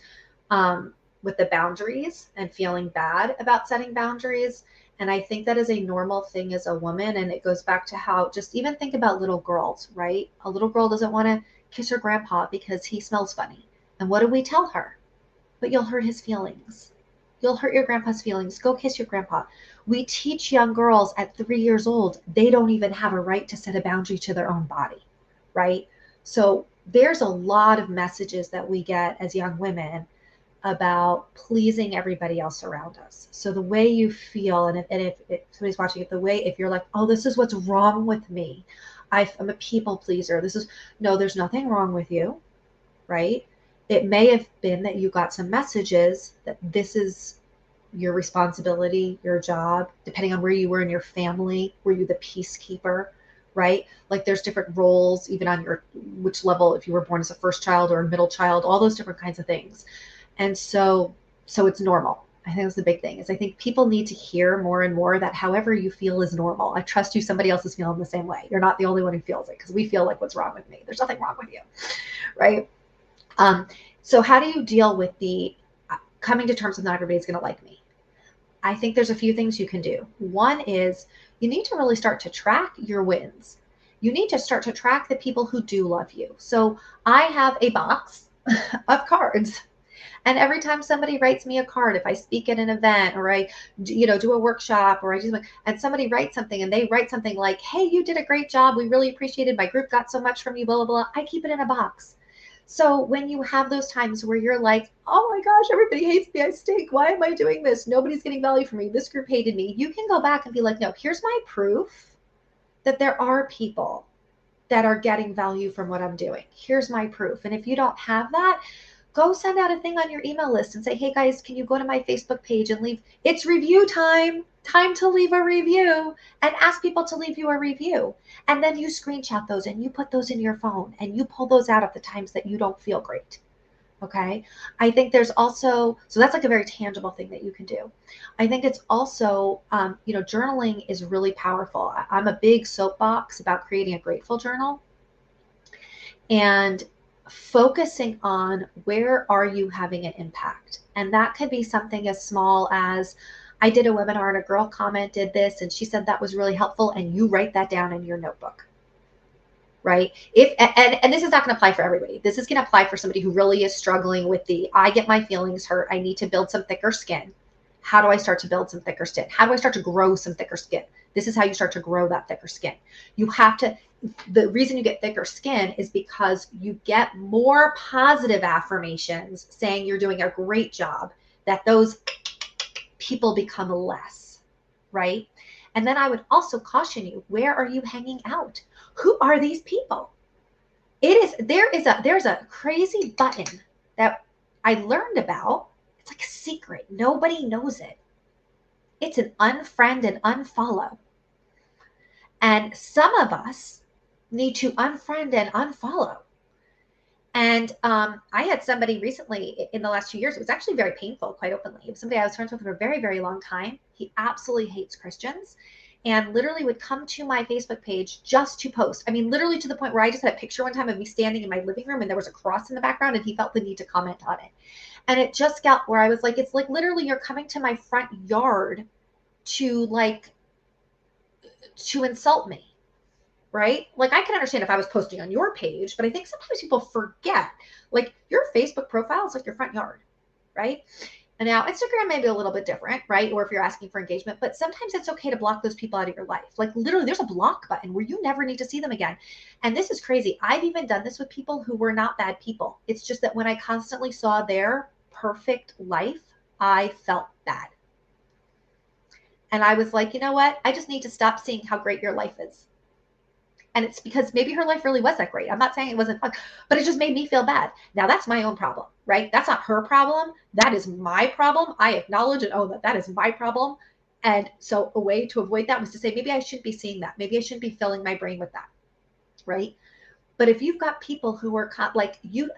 with the boundaries and feeling bad about setting boundaries. And I think that is a normal thing as a woman. And it goes back to how, just even think about little girls, right? A little girl doesn't want to kiss her grandpa because he smells funny. And what do we tell her? But you'll hurt his feelings. You'll hurt your grandpa's feelings. Go kiss your grandpa. We teach young girls at 3 years old, they don't even have a right to set a boundary to their own body, right? So there's a lot of messages that we get as young women about pleasing everybody else around us. So the way you feel, and if somebody's watching it, the way, if you're like, oh, this is what's wrong with me, I'm a people pleaser. No, there's nothing wrong with you, right? It may have been that you got some messages that this is your responsibility, your job, depending on where you were in your family. Were you the peacekeeper, right? Like there's different roles, even on your, which level, if you were born as a first child or a middle child, all those different kinds of things. And so it's normal. I think that's the big thing, is I think people need to hear more and more that however you feel is normal. I trust you, somebody else is feeling the same way. You're not the only one who feels it, because we feel like, what's wrong with me? There's nothing wrong with you, right? So how do you deal with the coming to terms with not everybody's going to like me? I think there's a few things you can do. One is you need to really start to track your wins. You need to start to track the people who do love you. So I have a box of cards. And every time somebody writes me a card, if I speak at an event or I, do a workshop, or and somebody writes something, and they write something like, hey, you did a great job. We really appreciated, my group got so much from you, blah, blah, blah. I keep it in a box. So when you have those times where you're like, oh my gosh, everybody hates me, I stink, why am I doing this? Nobody's getting value from me. This group hated me. You can go back and be like, no, here's my proof that there are people that are getting value from what I'm doing. Here's my proof. And if you don't have that, go send out a thing on your email list and say, hey guys, can you go to my Facebook page and leave, it's review time to leave a review, and ask people to leave you a review. And then you screenshot those and you put those in your phone and you pull those out at the times that you don't feel great. Okay. I think there's also, so that's like a very tangible thing that you can do. I think it's also, journaling is really powerful. I'm a big soapbox about creating a grateful journal and focusing on where are you having an impact. And that could be something as small as, I did a webinar and a girl commented this and she said that was really helpful, and you write that down in your notebook. Right? And this is not going to apply for everybody. This is going to apply for somebody who really is struggling with I get my feelings hurt, I need to build some thicker skin. How do I start to build some thicker skin? How do I start to grow some thicker skin? This is how you start to grow that thicker skin. You have to, the reason you get thicker skin is because you get more positive affirmations saying you're doing a great job, that those people become less, right? And then I would also caution you, where are you hanging out? Who are these people? There's a crazy button that I learned about. It's like a secret. Nobody knows it. It's an unfriend and unfollow. And some of us need to unfriend and unfollow. And I had somebody recently in the last 2 years, it was actually very painful, quite openly. It was somebody I was friends with for a very, very long time. He absolutely hates Christians and literally would come to my Facebook page just to post. I mean, literally to the point where I just had a picture one time of me standing in my living room and there was a cross in the background and he felt the need to comment on it. And it just got where I was like, it's like literally you're coming to my front yard to insult me. Right? Like I can understand if I was posting on your page, but I think sometimes people forget, like your Facebook profile is like your front yard, right? And now Instagram may be a little bit different, right? Or if you're asking for engagement, but sometimes it's okay to block those people out of your life. Like literally there's a block button where you never need to see them again. And this is crazy. I've even done this with people who were not bad people. It's just that when I constantly saw their perfect life, I felt bad. And I was like, you know what? I just need to stop seeing how great your life is. And it's because maybe her life really was that great. I'm not saying it wasn't fun, but it just made me feel bad. Now that's my own problem, right? That's not her problem. That is my problem. I acknowledge and own that is my problem. And so a way to avoid that was to say, maybe I shouldn't be seeing that. Maybe I shouldn't be filling my brain with that, right? But if you've got people who are like you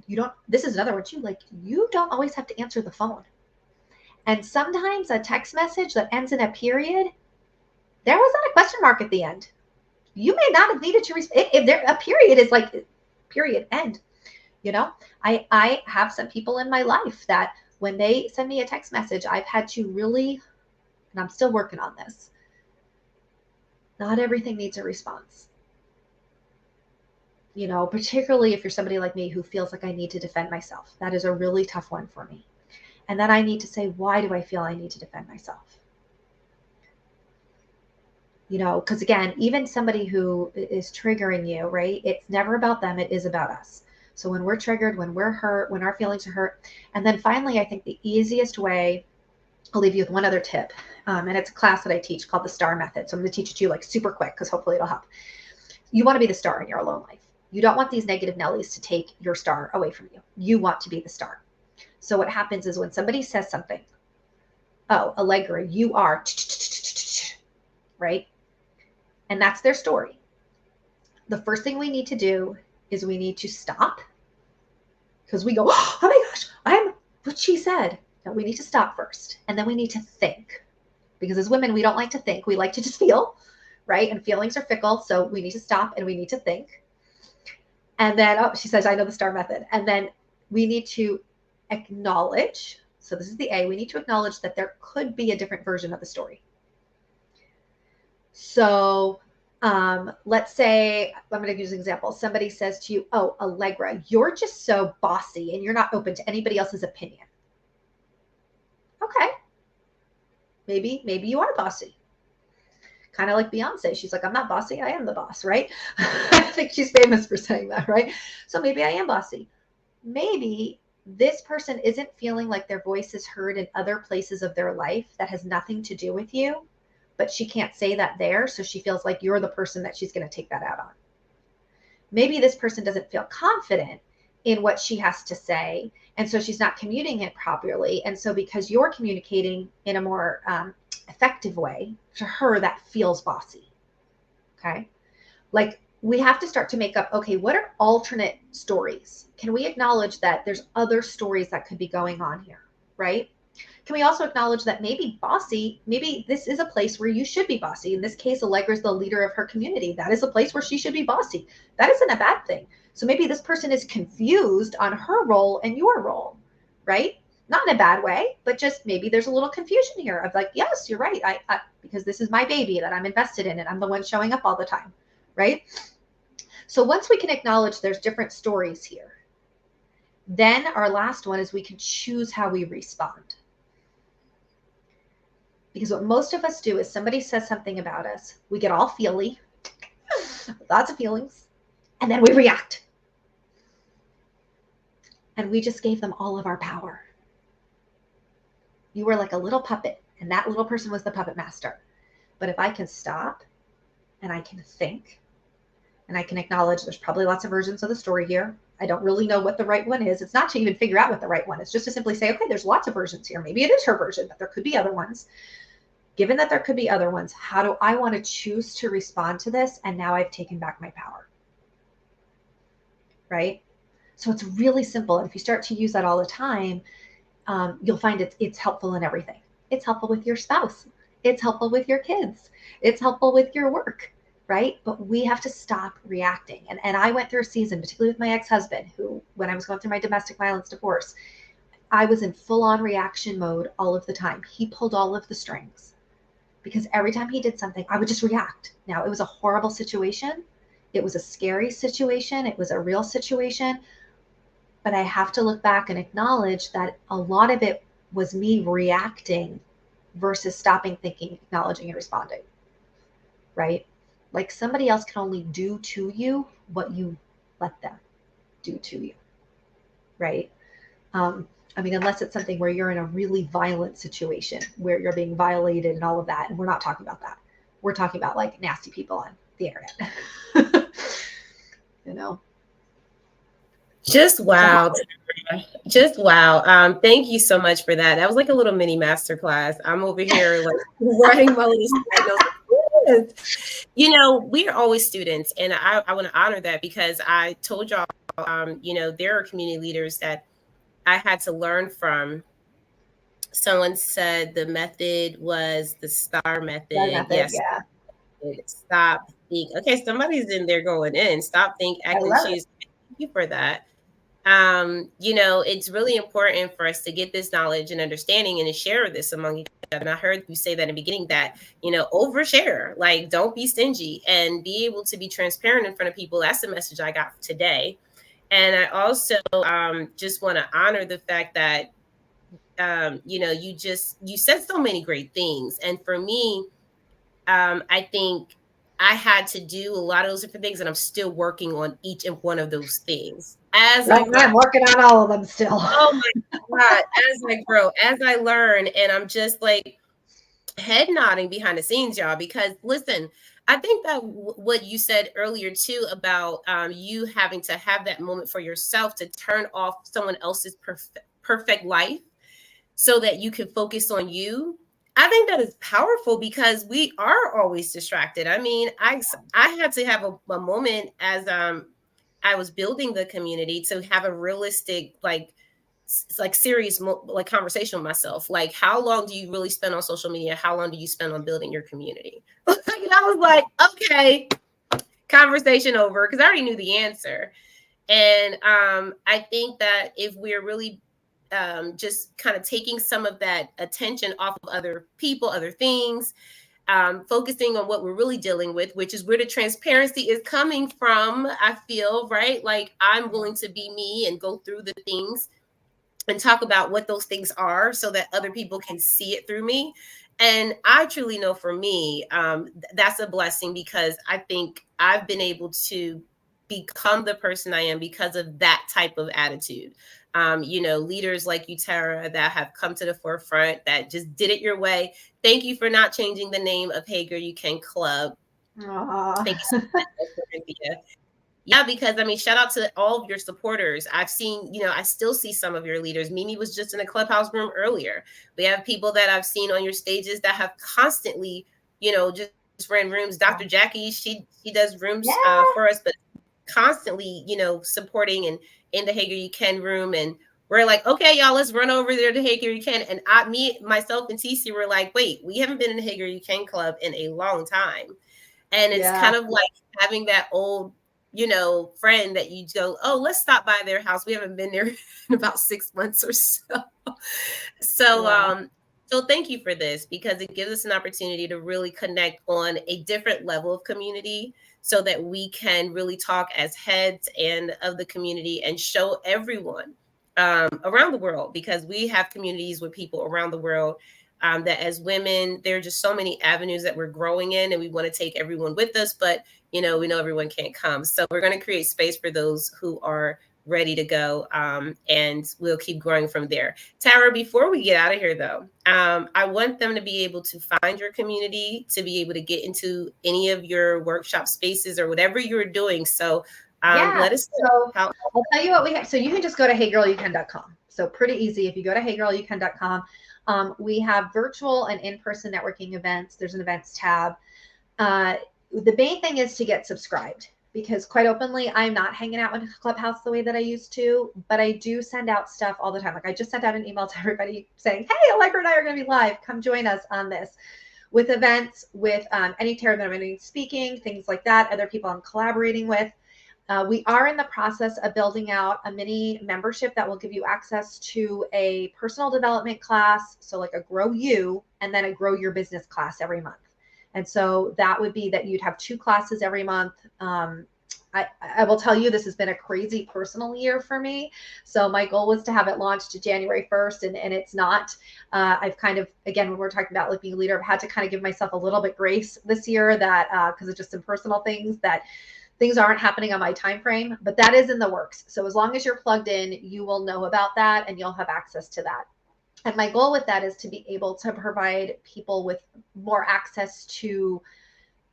don't, this is another one too, like you don't always have to answer the phone. And sometimes a text message that ends in a period, there was not a question mark at the end. You may not have needed to if there a period is like period end. I have some people in my life that when they send me a text message, I've had to really and I'm still working on this. Not everything needs a response. You know, particularly if you're somebody like me who feels like I need to defend myself. That is a really tough one for me. And then I need to say, why do I feel I need to defend myself? You know, because again, even somebody who is triggering you, right? It's never about them, it is about us. So when we're triggered, when we're hurt, when our feelings are hurt. And then finally, I think the easiest way, I'll leave you with one other tip. And it's a class that I teach called the STAR method. So I'm going to teach it to you like super quick because hopefully it'll help. You want to be the star in your alone life. You don't want these negative Nellies to take your star away from you. You want to be the star. So what happens is when somebody says something, oh, Allegra, you are, right? And that's their story. The first thing we need to do is we need to stop because we go, oh my gosh, I'm what she said. No, we need to stop first. And then we need to think because as women, we don't like to think. We like to just feel, right? And feelings are fickle. So we need to stop and we need to think. And then, oh, she says, I know the STAR method. And then we need to acknowledge. So this is the A. We need to acknowledge that there could be a different version of the story. So let's say, I'm going to use an example. Somebody says to you, oh, Allegra, you're just so bossy and you're not open to anybody else's opinion. Okay. Maybe you are bossy. Kind of like Beyonce. She's like, I'm not bossy. I am the boss, right? I think she's famous for saying that, right? So maybe I am bossy. Maybe this person isn't feeling like their voice is heard in other places of their life that has nothing to do with you, but she can't say that there. So she feels like you're the person that she's going to take that out on. Maybe this person doesn't feel confident in what she has to say. And so she's not communicating it properly. And so because you're communicating in a more effective way, to her, that feels bossy. Okay. Like we have to start to make up, okay, what are alternate stories? Can we acknowledge that there's other stories that could be going on here, right? Can we also acknowledge that maybe bossy, maybe this is a place where you should be bossy. In this case, Allegra is the leader of her community. That is a place where she should be bossy. That isn't a bad thing. So maybe this person is confused on her role and your role, right? Not in a bad way, but just maybe there's a little confusion here of like, yes, you're right. I because this is my baby that I'm invested in and I'm the one showing up all the time, right? So once we can acknowledge there's different stories here, then our last one is we can choose how we respond. Because what most of us do is somebody says something about us, we get all feely, lots of feelings, and then we react. And we just gave them all of our power. You were like a little puppet, and that little person was the puppet master. But if I can stop and I can think and I can acknowledge there's probably lots of versions of the story here. I don't really know what the right one is. It's not to even figure out what the right one is, just to simply say, okay, there's lots of versions here. Maybe it is her version, but there could be other ones. Given that there could be other ones, how do I want to choose to respond to this? And now I've taken back my power. Right? So it's really simple. And if you start to use that all the time, you'll find it's helpful in everything. It's helpful with your spouse. It's helpful with your kids. It's helpful with your work, right? But we have to stop reacting. And I went through a season, particularly with my ex-husband, who, when I was going through my domestic violence divorce, I was in full-on reaction mode all of the time. He pulled all of the strings because every time he did something, I would just react. Now, it was a horrible situation. It was a scary situation. It was a real situation. But I have to look back and acknowledge that a lot of it was me reacting versus stopping, thinking, acknowledging, and responding, right? Like somebody else can only do to you what you let them do to you, right? I mean, unless it's something where you're in a really violent situation where you're being violated and all of that. And we're not talking about that. We're talking about like nasty people on the internet, you know? Just wow. Just wow. Thank you so much for that. That was like a little mini masterclass. I'm over here like writing my little side notes. You know, we are always students, and I want to honor that because I told y'all, you know, there are community leaders that I had to learn from. Someone said the method was the STAR method. Yes. Yeah. Stop, think. Okay, somebody's in there going in. Stop, think, I act, and love it. choose. Thank you for that. It's really important for us to get this knowledge and understanding and to share this among each other. And I heard you say that in the beginning that, overshare, like don't be stingy and be able to be transparent in front of people. That's the message I got today. And I also just want to honor the fact that, you said so many great things. And for me, I think I had to do a lot of those different things, and I'm still working on each and one of those things as Right, I grow. I'm working on all of them still. Oh my God, as I grow, as I learn, and I'm just like head nodding behind the scenes, y'all, because listen, I think that what you said earlier too about you having to have that moment for yourself to turn off someone else's perfect life so that you can focus on you. I think that is powerful because we are always distracted. I mean, I had to have a moment as I was building the community to have a realistic like serious like conversation with myself. Like, how long do you really spend on social media? How long do you spend on building your community? And I was like, okay, conversation over, because I already knew the answer. And I think that if we're really just kind of taking some of that attention off of other people, other things, focusing on what we're really dealing with, which is where the transparency is coming from, I feel, right? Like I'm willing to be me and go through the things and talk about what those things are so that other people can see it through me. And I truly know for me, that's a blessing because I think I've been able to become the person I am because of that type of attitude. Leaders like you, Tara, that have come to the forefront that just did it your way. Thank you for not changing the name of Hey Girl You Can Club. Aw. Thank you so much, Cynthia. Yeah, because I mean, shout out to all of your supporters. I've seen, I still see some of your leaders. Mimi was just in a clubhouse room earlier. We have people that I've seen on your stages that have constantly, just ran rooms. Dr. Jackie, she does rooms for Yeah. us, but constantly, supporting and in the Hager You Can room. And we're like, okay, y'all, let's run over there to Hager You Can. And myself, and TC were like, wait, we haven't been in the Hager You Can club in a long time. And it's Yeah. kind of like having that old, friend that you go, oh, let's stop by their house. We haven't been there in about 6 months or so. So, Yeah. so thank you for this because it gives us an opportunity to really connect on a different level of community so that we can really talk as heads and of the community and show everyone around the world, because we have communities with people around the world, that as women, there are just so many avenues that we're growing in, and we want to take everyone with us, but we know everyone can't come. So we're going to create space for those who are ready to go, and we'll keep growing from there. Tara, before we get out of here, though, I want them to be able to find your community, to be able to get into any of your workshop spaces or whatever you're doing. So Yeah. let us know So how. I'll tell you what we have. So you can just go to heygirlyoucan.com. So pretty easy. If you go to heygirlyoucan.com, we have virtual and in-person networking events. There's an events tab. The main thing is to get subscribed, because quite openly, I'm not hanging out in Clubhouse the way that I used to, but I do send out stuff all the time. Like I just sent out an email to everybody saying, hey, Allegra and I are going to be live. Come join us on this, with events, with any Tara that I'm going to be speaking, things like that, other people I'm collaborating with. We are in the process of building out a mini membership that will give you access to a personal development class, so like a Grow You, and then a Grow Your Business class every month. And so that would be that you'd have 2 classes every month. I will tell you, this has been a crazy personal year for me. So my goal was to have it launched January 1st, and it's not. I've kind of, again, when we're talking about like being a leader, I've had to kind of give myself a little bit grace this year, that because of just some personal things, that things aren't happening on my time frame, but that is in the works. So as long as you're plugged in, you will know about that and you'll have access to that. And my goal with that is to be able to provide people with more access to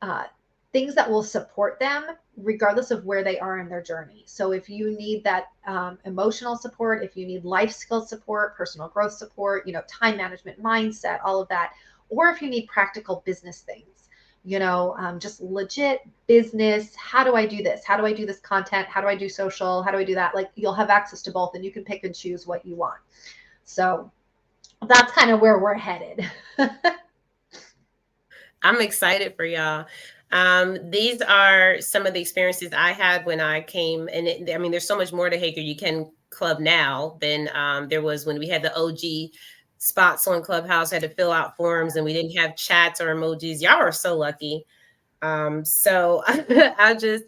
uh, things that will support them regardless of where they are in their journey. So if you need that emotional support, if you need life skills support, personal growth support, time management, mindset, all of that, or if you need practical business things, just legit business. How do I do this? How do I do this content? How do I do social? How do I do that? Like, you'll have access to both and you can pick and choose what you want. So that's kind of where we're headed. I'm excited for y'all. These are some of the experiences I had when I came, and I mean, there's so much more to Hager You Can club now than there was when we had the OG spots on Clubhouse, had to fill out forms, and we didn't have chats or emojis. Y'all are so lucky. So I just,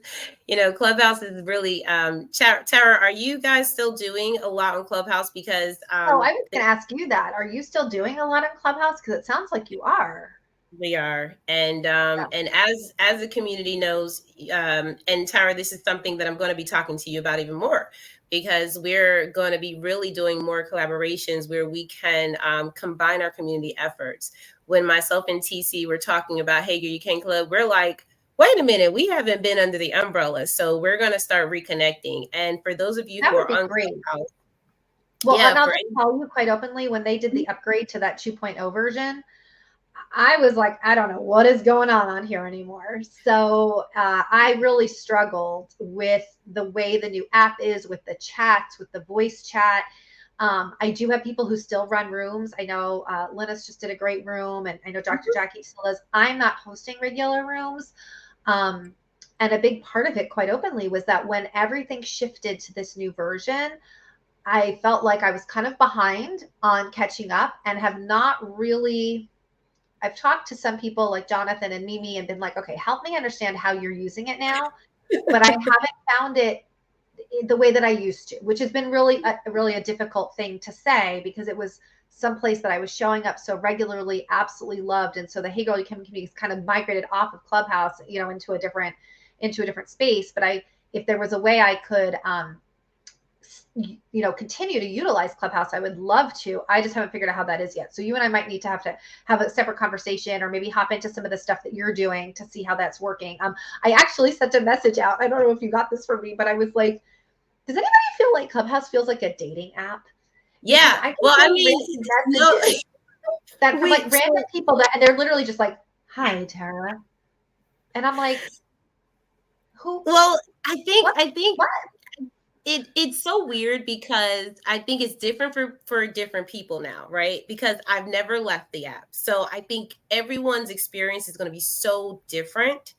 Clubhouse is really, Tara, are you guys still doing a lot on Clubhouse? Because Oh, I was going to ask you that. Are you still doing a lot on Clubhouse? Because it sounds like you are. we are, Yeah. and as the community knows, and Tara, this is something that I'm going to be talking to you about even more, because we're going to be really doing more collaborations where we can combine our community efforts. When myself and TC were talking about Hey Girl You Can Club, we're like, wait a minute, we haven't been under the umbrella, so we're going to start reconnecting. And for those of you That who would are be on great. Clubhouse, Well, yeah, and I'll for just tell you quite openly, when they did the upgrade to that 2.0 version, I was like, I don't know what is going on here anymore. So I really struggled with the way the new app is, with the chats, with the voice chat. I do have people who still run rooms. I know Linus just did a great room, and I know Dr. Jackie still does. I'm not hosting regular rooms. Um, and a big part of it, quite openly, was that when everything shifted to this new version, I felt like I was kind of behind on catching up and have not really. I've talked to some people like Jonathan and Mimi and been like, okay, help me understand how you're using it now. But I haven't found it the way that I used to, which has been really a difficult thing to say, because it was someplace that I was showing up so regularly, absolutely loved. And so the Hey Girl You Can community kind of migrated off of Clubhouse, into a different space. But if there was a way I could, continue to utilize Clubhouse, I would love to. I just haven't figured out how that is yet. So you and I might need to have a separate conversation, or maybe hop into some of the stuff that you're doing to see how that's working. I actually sent a message out. I don't know if you got this from me, but I was like, does anybody feel like Clubhouse feels like a dating app? Because yeah. I get Well, I getting mean, random no, messages that from like we so random people that, and they're literally just like, "Hi, Tara," and I'm like, "Who? well, What? I think What?" it's so weird, because I think it's different for different people now, right? Because I've never left the app, so I think everyone's experience is going to be so different.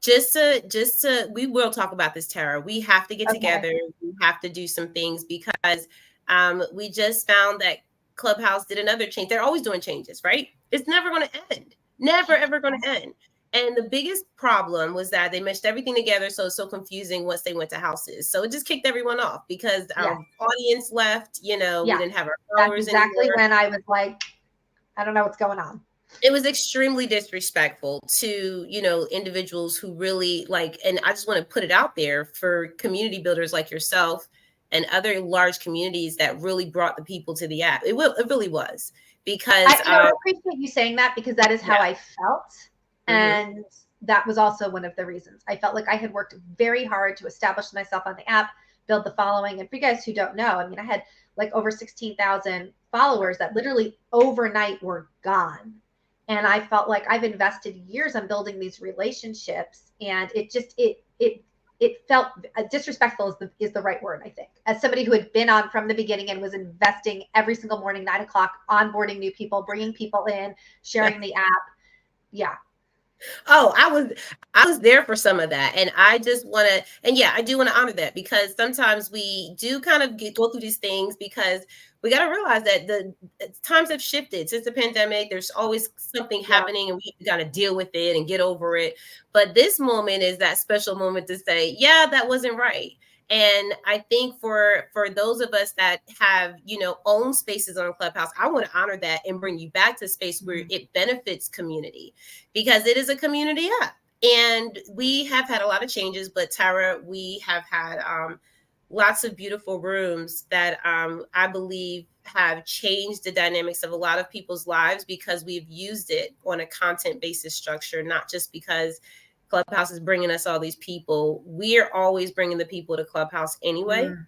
Just to we will talk about this, Tara. We have to get Okay. together. We have to do some things, because we just found that Clubhouse did another change. They're always doing changes, right? It's never going to end. Never ever going to end. And the biggest problem was that they meshed everything together, so it's so confusing once they went to houses. So it just kicked everyone off, because Yeah. our audience left. We Yeah. didn't have our That's followers exactly anymore. when I was like, I don't know what's going on. It was extremely disrespectful to individuals who really like, and I just want to put it out there for community builders like yourself and other large communities that really brought the people to the app. It really was, because I appreciate you saying that, because that is how yeah. I felt. Hmm. And that was also one of the reasons. I felt like I had worked very hard to establish myself on the app, build the following. And for you guys who don't know, I mean, I had like over 16,000 followers that literally overnight were gone. And I felt like I've invested years on building these relationships, and it felt disrespectful is the right word, I think. As somebody who had been on from the beginning and was investing every single morning, 9 o'clock, onboarding new people, bringing people in, sharing the app. Yeah. Oh, I was there for some of that, and I just want to, and yeah, I do want to honor that, because sometimes we do kind of go through these things, because we got to realize that the times have shifted since the pandemic. There's always something Yeah. happening, and we got to deal with it and get over it. But this moment is that special moment to say, yeah, that wasn't right. And I think for those of us that have own spaces on Clubhouse, I want to honor that and bring you back to a space where it benefits community, because it is a community app. And we have had a lot of changes, but Tara, we have had lots of beautiful rooms that I believe have changed the dynamics of a lot of people's lives, because we've used it on a content basis structure, not just because Clubhouse is bringing us all these people. We're always bringing the people to Clubhouse anyway. Mm,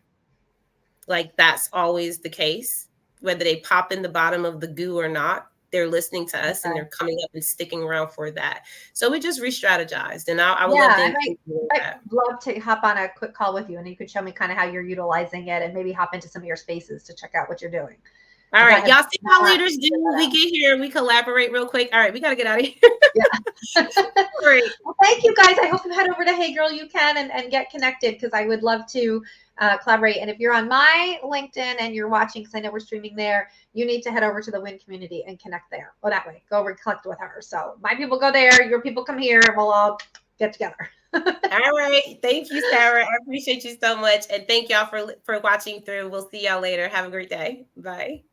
Like, that's always the case, whether they pop in the bottom of the goo or not. They're listening to us, and okay. they're coming up and sticking around for that. So we just re-strategized, and I would Yeah, love to I include might that. love to hop on a quick call with you, and you could show me kind of how you're utilizing it, and maybe hop into some of your spaces to check out what you're doing. All right. Y'all see how not leaders figured do? that We out. get here and we collaborate real quick. All right, we got to get out of here. Yeah. All right. Well, thank you guys. I hope you head over to Hey Girl You Can and get connected because I would love to collaborate. And if you're on my LinkedIn and you're watching, because I know we're streaming there, you need to head over to the W.I.N community and connect there. Well, that way, go over and connect with her. So my people go there, your people come here, and we'll all get together. All right. Thank you, Sarah. I appreciate you so much. And thank y'all for watching through. We'll see y'all later. Have a great day. Bye.